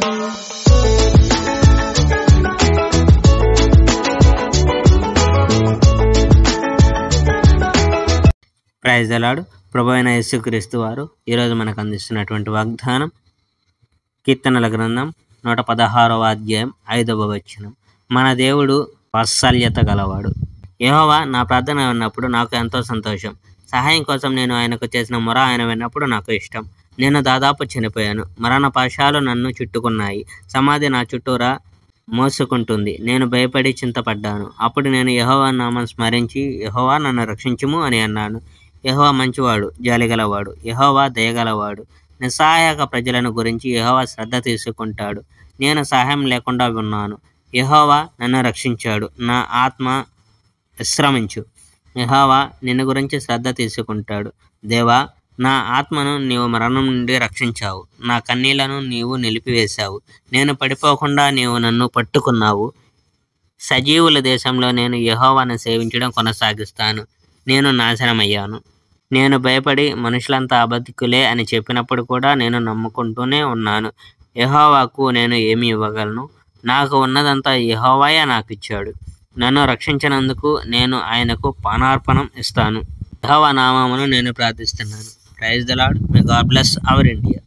Praise the lord. ప్రభువైన యేసుక్రీస్తు వారు ఈరోజు మనకు అందిస్తున్నటువంటి వాగ్దానం కీర్తనల గ్రంథం 116వ అధ్యాయం 5వ వచనం. మన దేవుడు వాత్సల్యత గలవాడు. యెహోవా నా ప్రార్థన విన్నప్పుడు నాకు ఎంతో సంతోషం. సహాయం కోసం నేను ఆయనకు చేసిన మొర ఆయన విన్నప్పుడు నాకు ఇష్టం. నేను దాదాపు చనిపోయాను. మరణ పాశాలు నన్ను చుట్టుకున్నాయి. సమాధి నా చుట్టూరా మోసుకుంటుంది. నేను భయపడి చింతపడ్డాను. అప్పుడు నేను యెహోవా నామం స్మరించి, యెహోవా నన్ను రక్షించుము అని అన్నాను. యెహోవా మంచివాడు, జాలిగలవాడు. యెహోవా దయగలవాడు. నిస్సహాయక ప్రజలను గురించి యెహోవా శ్రద్ధ తీసుకుంటాడు. నేను సహాయం లేకుండా ఉన్నాను. యెహోవా నన్ను రక్షించాడు. నా ఆత్మ విశ్రమించు. యెహోవా నిన్ను గురించి శ్రద్ధ తీసుకుంటాడు. దేవా, నా ఆత్మను నీవు మరణం నుండి రక్షించావు. నా కన్నీళ్లను నీవు నిలిపివేశావు. నేను పడిపోకుండా నీవు నన్ను పట్టుకున్నావు. సజీవుల దేశంలో నేను యెహోవాను సేవించడం కొనసాగిస్తాను. నేను నాశనమయ్యాను. నేను భయపడి మనుషులంతా అబద్ధికులే అని చెప్పినప్పుడు కూడా నేను నమ్ముకుంటూనే ఉన్నాను. యెహోవాకు నేను ఏమి ఇవ్వగలను? నాకు ఉన్నదంతా యెహోవాయే నాకు ఇచ్చాడు. నన్ను రక్షించినందుకు నేను ఆయనకు పానార్పణం ఇస్తాను. యెహోవా నామమును నేను ప్రార్థిస్తున్నాను. Praise the Lord. May God bless our India.